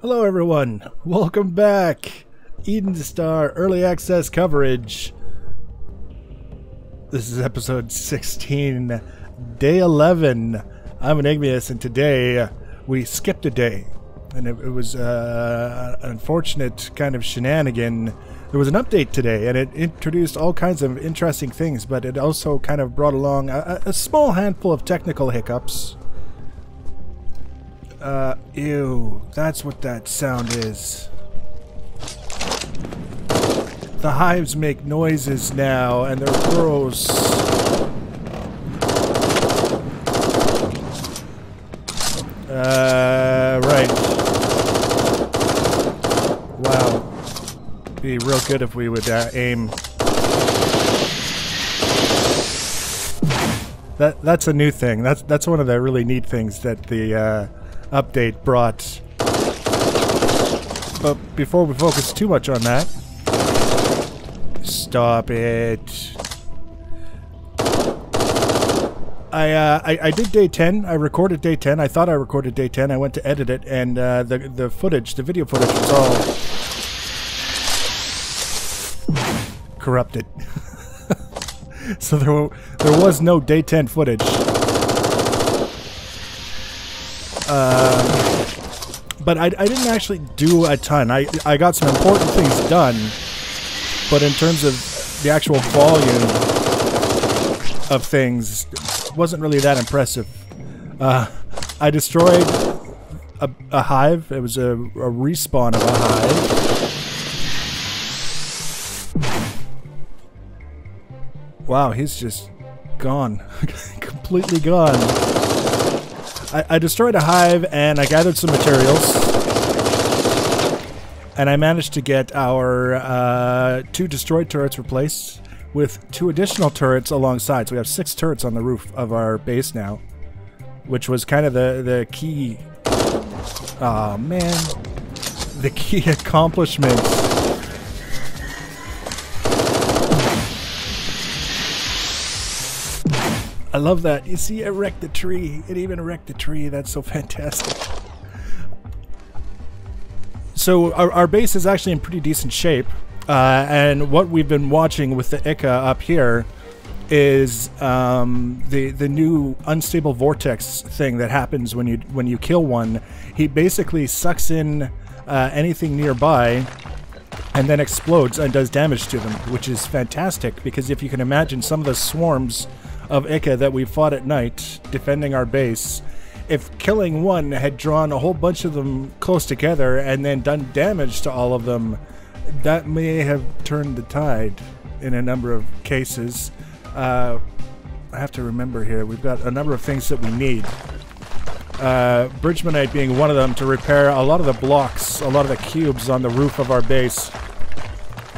Hello everyone, welcome back. Eden Star Early Access coverage. This is episode 16, day 11. I'm Enigmius, and today we skipped a day. And it was an unfortunate kind of shenanigan. There was an update today, and it introduced all kinds of interesting things, but it also kind of brought along a small handful of technical hiccups. Ew, that's what that sound is. The hives make noises now, and they're gross. Right. Wow. Be real good if we would aim. That's a new thing. That's one of the really neat things that the update brought. But before we focus too much on that, stop it. I did day 10. I recorded day 10. I thought I recorded day 10. I went to edit it, and the footage, the video footage, was all corrupted. So there was no day 10 footage. But I didn't actually do a ton. I got some important things done, but in terms of the actual volume of things, it wasn't really that impressive. I destroyed a hive. It was a respawn of a hive. Wow, he's just gone. Completely gone. I destroyed a hive, and I gathered some materials, and I managed to get our 2 destroyed turrets replaced with 2 additional turrets alongside. So we have 6 turrets on the roof of our base now, which was kind of the key. Oh man, the key accomplishment. I love that. You see, it wrecked the tree. It even wrecked the tree. That's so fantastic. So our base is actually in pretty decent shape. And what we've been watching with the Ica up here is the new unstable vortex thing that happens when you kill one. He basically sucks in anything nearby and then explodes and does damage to them, which is fantastic, because if you can imagine some of the swarms of Ica that we fought at night defending our base, if killing one had drawn a whole bunch of them close together and then done damage to all of them, that may have turned the tide in a number of cases. I have to remember here, we've got a number of things that we need. Bridgemanite being one of them, to repair a lot of the blocks, a lot of the cubes on the roof of our base.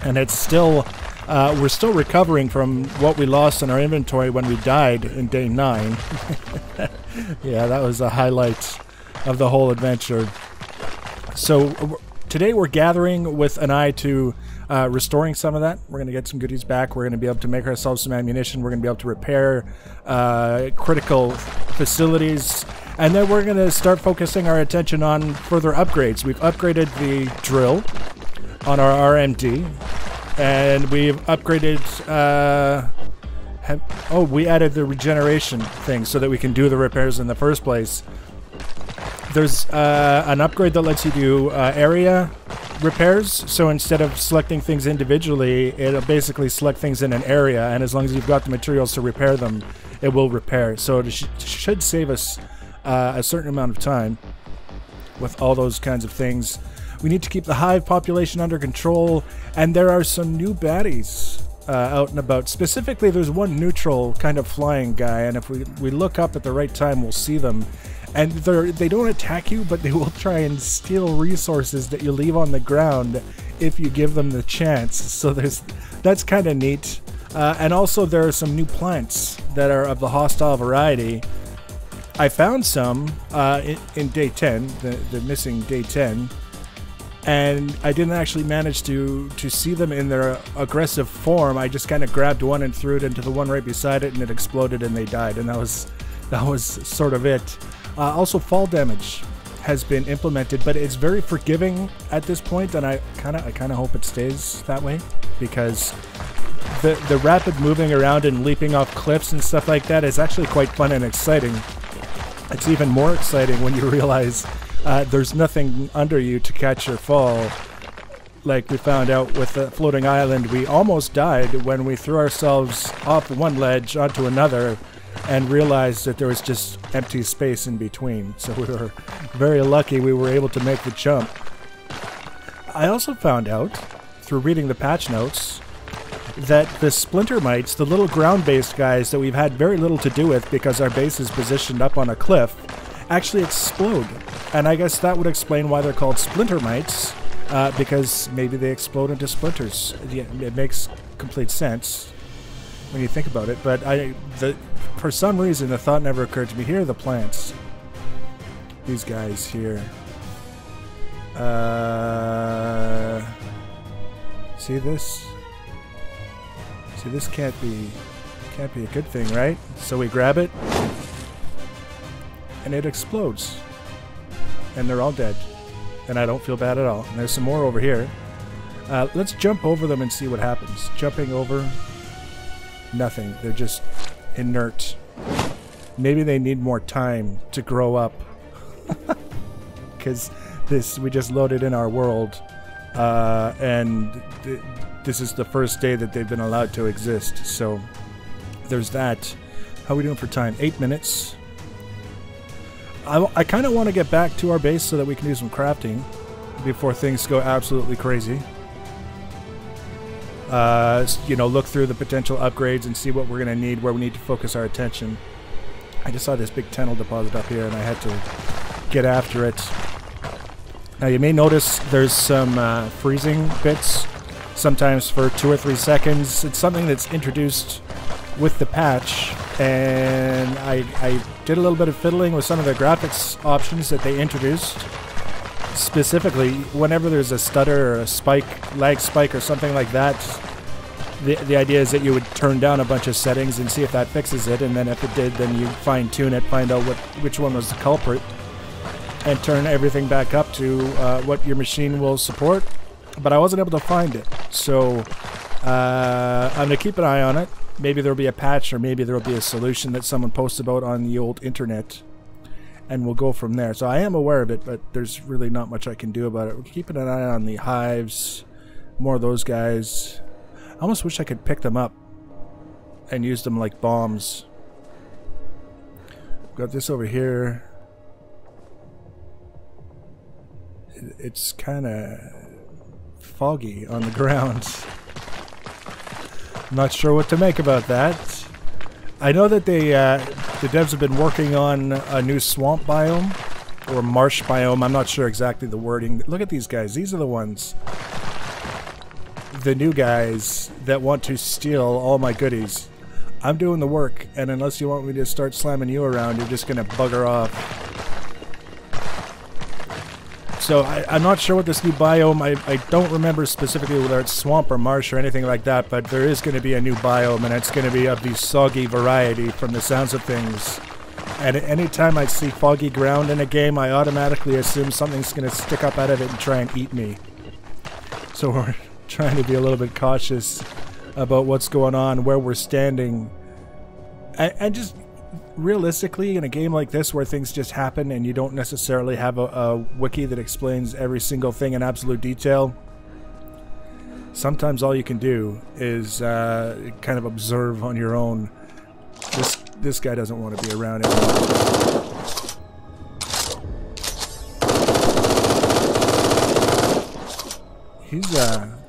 And it's still we're still recovering from what we lost in our inventory when we died in day 9. Yeah, that was a highlight of the whole adventure. So today we're gathering with an eye to restoring some of that. We're going to get some goodies back. We're going to be able to make ourselves some ammunition. We're going to be able to repair critical facilities. And then we're going to start focusing our attention on further upgrades. We've upgraded the drill on our RMD. And we've upgraded, we added the regeneration thing so that we can do the repairs in the first place. There's an upgrade that lets you do area repairs. So instead of selecting things individually, it'll basically select things in an area. And as long as you've got the materials to repair them, it will repair. So it should save us a certain amount of time with all those kinds of things. We need to keep the hive population under control, and there are some new baddies out and about. Specifically, there's one neutral kind of flying guy, and if we look up at the right time, we'll see them. And they don't attack you, but they will try and steal resources that you leave on the ground if you give them the chance. So that's kind of neat. And also there are some new plants that are of the hostile variety. I found some in day 10, the missing day 10. And I didn't actually manage to see them in their aggressive form. I just kind of grabbed one and threw it into the one right beside it, and it exploded and they died. And that was sort of it. Also fall damage. has been implemented, but it's very forgiving at this point, and I kind of hope it stays that way, because the rapid moving around and leaping off cliffs and stuff like that is actually quite fun and exciting. It's even more exciting when you realize there's nothing under you to catch your fall. Like we found out with the floating island, we almost died when we threw ourselves off one ledge onto another and realized that there was just empty space in between. So we were very lucky we were able to make the jump. I also found out, through reading the patch notes, that the splinter mites, the little ground-based guys that we've had very little to do with because our base is positioned up on a cliff, actually explode. And I guess that would explain why they're called splinter mites, because maybe they explode into splinters. Yeah, it makes complete sense when you think about it, but for some reason the thought never occurred to me. Here are the plants. These guys here. See this? See, this can't be a good thing, right? So we grab it, and it explodes, and they're all dead, and I don't feel bad at all. And there's some more over here. Let's jump over them and see what happens. Jumping over, nothing. They're just inert. Maybe they need more time to grow up, because we just loaded in our world, and this is the first day that they've been allowed to exist. So there's that. How are we doing for time? 8 minutes. I kind of want to get back to our base so that we can do some crafting before things go absolutely crazy. You know, look through the potential upgrades and see what we're going to need, where we need to focus our attention. I just saw this big tunnel deposit up here and I had to get after it. Now you may notice there's some freezing bits, sometimes for 2 or 3 seconds. It's something that's introduced with the patch, and I did a little bit of fiddling with some of the graphics options that they introduced. Specifically, whenever there's a stutter or a spike, lag spike or something like that, the idea is that you would turn down a bunch of settings and see if that fixes it, and then if it did, then you fine-tune it, find out which one was the culprit, and turn everything back up to what your machine will support. But I wasn't able to find it, so I'm going to keep an eye on it. Maybe there'll be a patch, or maybe there'll be a solution that someone posts about on the old internet, and we'll go from there. So I am aware of it, but there's really not much I can do about it. We're keeping an eye on the hives, more of those guys. I almost wish I could pick them up and use them like bombs. Got this over here. It's kind of foggy on the ground. I'm not sure what to make about that. I know that the devs have been working on a new swamp biome or marsh biome. I'm not sure exactly the wording. Look at these guys. These are the ones, the new guys that want to steal all my goodies. I'm doing the work, and unless you want me to start slamming you around, you're just gonna bugger off. So I'm not sure what this new biome, I don't remember specifically whether it's swamp or marsh or anything like that, but there is going to be a new biome, and it's going to be of the soggy variety from the sounds of things. And anytime I see foggy ground in a game, I automatically assume something's going to stick up out of it and try and eat me. So we're trying to be a little bit cautious about what's going on, where we're standing. And just realistically, in a game like this where things just happen and you don't necessarily have a wiki that explains every single thing in absolute detail, sometimes all you can do is kind of observe on your own. This guy doesn't want to be around anymore. He's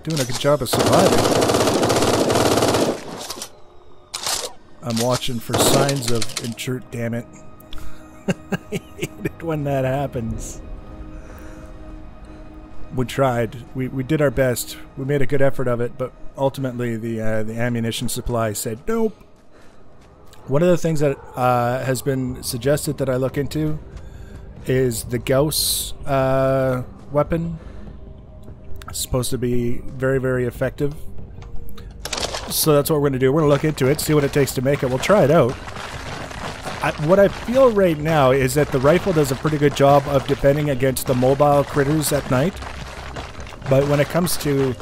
doing a good job of surviving. I'm watching for signs of intrude. Damn it. I hate it when that happens. We tried. We did our best. We made a good effort of it, but ultimately the ammunition supply said nope. One of the things that has been suggested that I look into is the Gauss weapon. It's supposed to be very, very effective. So that's what we're going to do. We're going to look into it, see what it takes to make it. We'll try it out. What I feel right now is that the rifle does a pretty good job of defending against the mobile critters at night. But when it comes to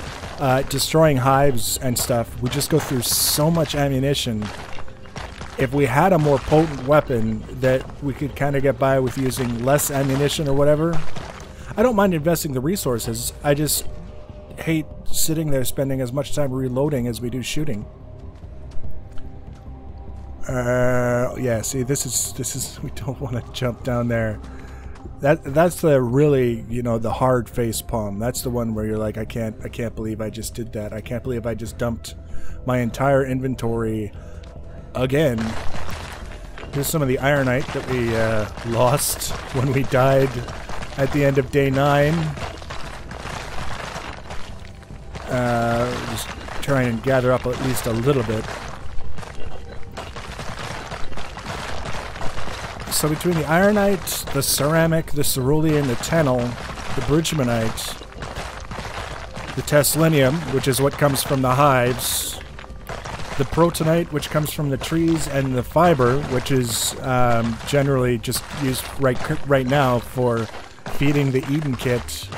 destroying hives and stuff, we just go through so much ammunition. If we had a more potent weapon that we could kind of get by with using less ammunition or whatever, I don't mind investing the resources. I just hate sitting there spending as much time reloading as we do shooting. Yeah, see, this is we don't want to jump down there. That's the really, you know, the hard face palm. That's the one where you're like, I can't believe I just did that. I can't believe I just dumped my entire inventory again. Here's some of the ironite that we lost when we died at the end of day 9. Just trying and gather up at least a little bit. So between the ironite, the ceramic, the cerulean, the tennel, the bridgmanite, the teslinium, which is what comes from the hives, the protonite, which comes from the trees, and the fiber, which is generally just used right now for feeding the Eden kit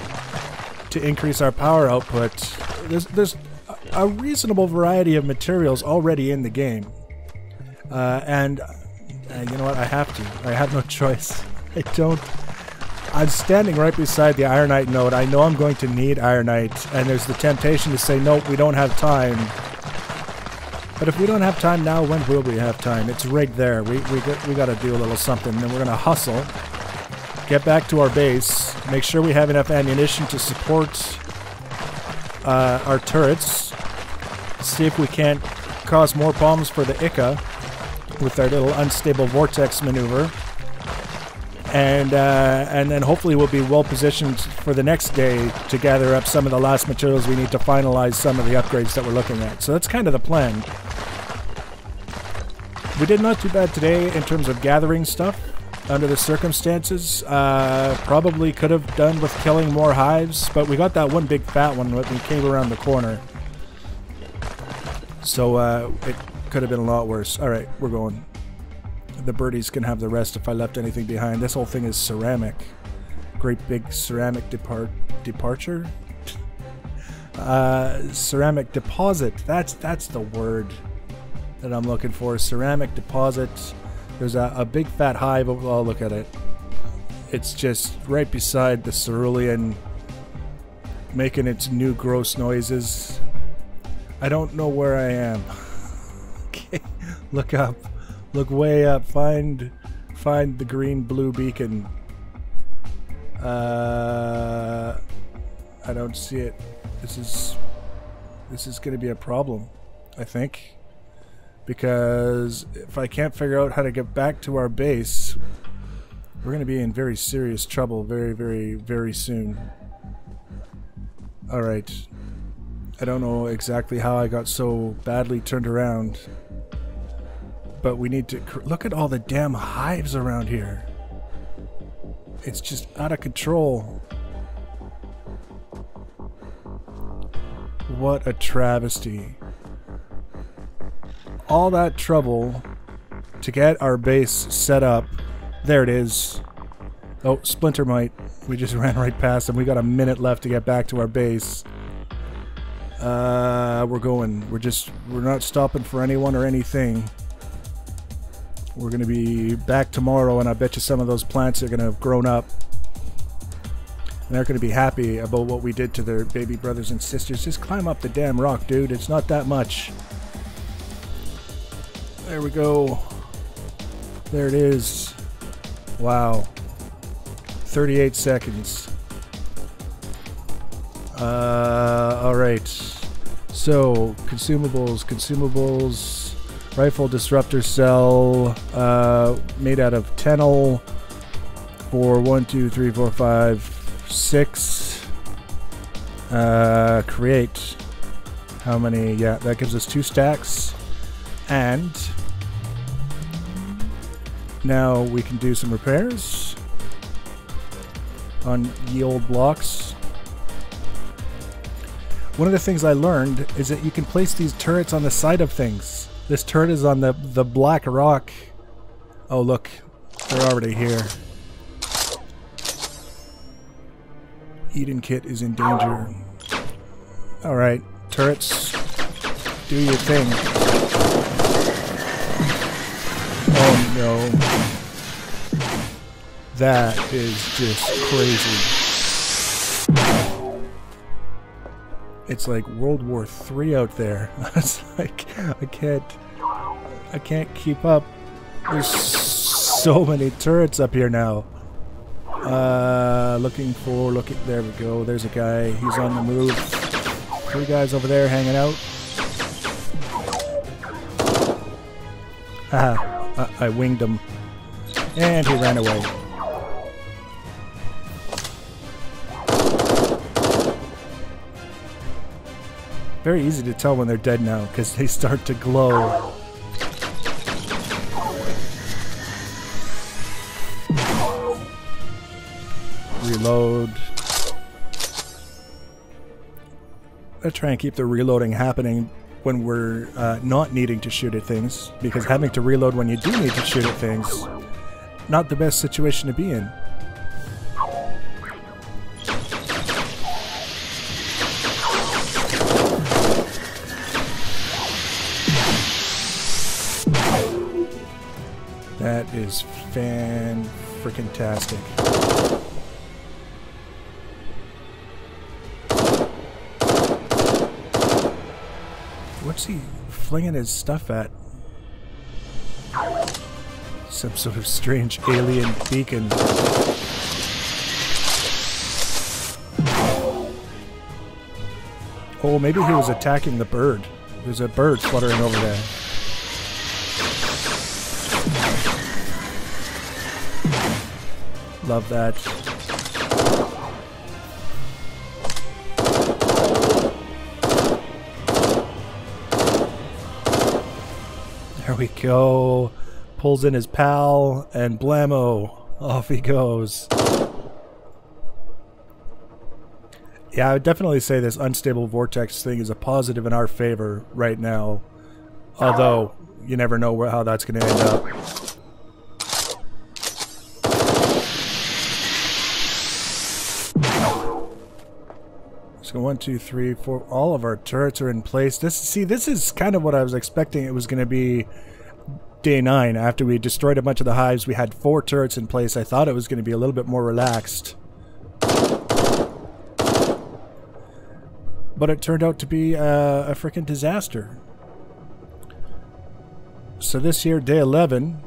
to increase our power output. There's a reasonable variety of materials already in the game, and you know what? I have to. I have no choice. I'm standing right beside the ironite node. I know I'm going to need ironite, and there's the temptation to say, nope, we don't have time. But if we don't have time now, when will we have time? It's right there. We got to do a little something. Then we're going to hustle, get back to our base, make sure we have enough ammunition to support our turrets, see if we can't cause more bombs for the Ica with our little unstable vortex maneuver, and then hopefully we'll be well positioned for the next day to gather up some of the last materials we need to finalize some of the upgrades that we're looking at. So that's kind of the plan. We did not too bad today in terms of gathering stuff under the circumstances. Probably could have done with killing more hives, but we got that one big fat one when we came around the corner. So it could have been a lot worse. Alright, we're going. The birdies can have the rest if I left anything behind. This whole thing is ceramic. Great big ceramic departure? Ceramic deposit. That's the word that I'm looking for. Ceramic deposit. There's a big fat hive. Oh, look at it. It's just right beside the cerulean, making its new gross noises. I don't know where I am. Okay, look up, look way up, find the green blue beacon. I don't see it. This is gonna be a problem, I think, because if I can't figure out how to get back to our base, we're gonna be in very serious trouble very soon. Alright, I don't know exactly how I got so badly turned around, but we need to look at all the damn hives around here. It's just out of control. What a travesty. All that trouble to get our base set up. There it is. Oh, Splinter Mite. We just ran right past him. We got a minute left to get back to our base. We're going. We're not stopping for anyone or anything. We're going to be back tomorrow, and I bet you some of those plants are going to have grown up. And they're going to be happy about what we did to their baby brothers and sisters. Just climb up the damn rock, dude. It's not that much. There we go. There it is. Wow. 38 seconds. Alright. So, consumables. Rifle disruptor cell, made out of tennel for 1, 2, 3, 4, 5, 6. Create. How many? Yeah, that gives us 2 stacks. And now we can do some repairs on ye old blocks. One of the things I learned is that you can place these turrets on the side of things. This turret is on the black rock Oh, look. They're already here. Eden Kit is in danger. Alright, turrets, do your thing. Oh no. That is just crazy. It's like World War III out there. It's like, I can't keep up. There's so many turrets up here now. There we go. There's a guy. He's on the move. 3 guys over there hanging out. Haha, I winged him. And he ran away. Very easy to tell when they're dead now, because they start to glow. Reload. I try and keep the reloading happening when we're not needing to shoot at things, because having to reload when you do need to shoot at things, not the best situation to be in. That is fan-frickin-tastic. What's he flinging his stuff at? Some sort of strange alien beacon. Oh, maybe he was attacking the bird. There's a bird fluttering over there. Love that. There we go. Pulls in his pal, and blammo, off he goes. Yeah, I would definitely say this unstable vortex thing is a positive in our favor right now. Although, you never know how that's going to end up. So 1, 2, 3, 4. All of our turrets are in place. This is kind of what I was expecting it was going to be day 9. After we destroyed a bunch of the hives, we had 4 turrets in place. I thought it was going to be a little bit more relaxed. But it turned out to be a freaking disaster. So this here, day 11,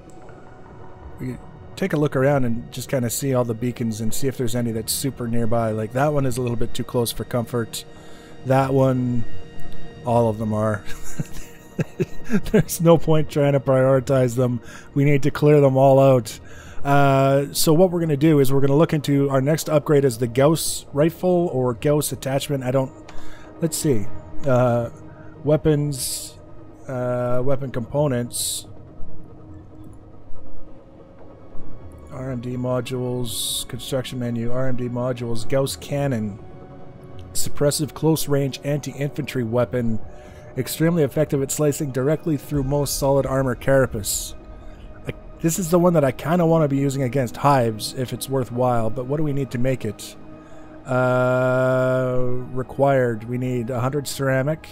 we take a look around and just kind of see all the beacons and see if there's any that's super nearby. Like that one is a little bit too close for comfort. That one, all of them are. There's no point trying to prioritize them. We need to clear them all out. So what we're going to do is we're going to look into our next upgrade as the Gauss rifle or Gauss attachment. Let's see. Weapons, weapon components, RMD modules, construction menu, RMD modules, Gauss cannon, suppressive close range anti-infantry weapon, extremely effective at slicing directly through most solid armor carapace. This is the one that I kind of want to be using against hives if it's worthwhile, but what do we need to make it? Required. We need 100 ceramic.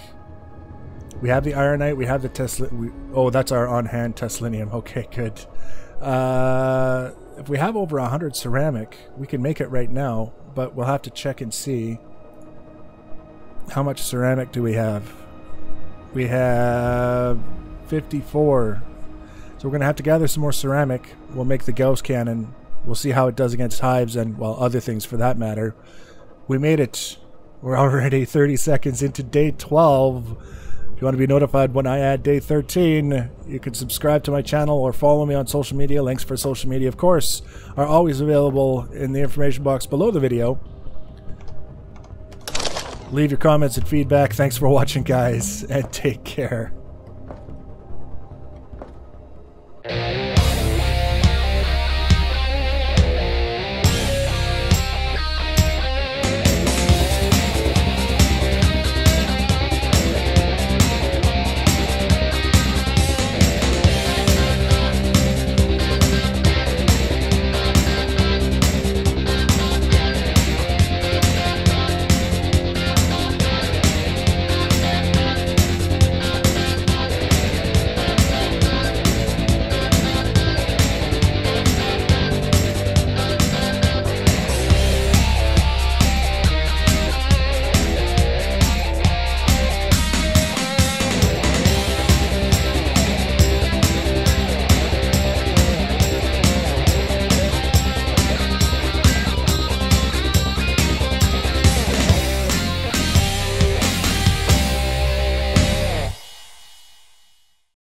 We have the ironite. We have the Tesla. Oh, that's our on-hand Teslinium. Okay, good. If we have over 100 ceramic, we can make it right now, but we'll have to check and see. How much ceramic do we have? We have 54. So we're going to have to gather some more ceramic. We'll make the Gauss cannon. We'll see how it does against hives and, well, other things for that matter. We made it. We're already 30 seconds into day 12. If you want to be notified when I add day 13, you can subscribe to my channel or follow me on social media. Links for social media, of course, are always available in the information box below the video. Leave your comments and feedback. Thanks for watching, guys, and take care.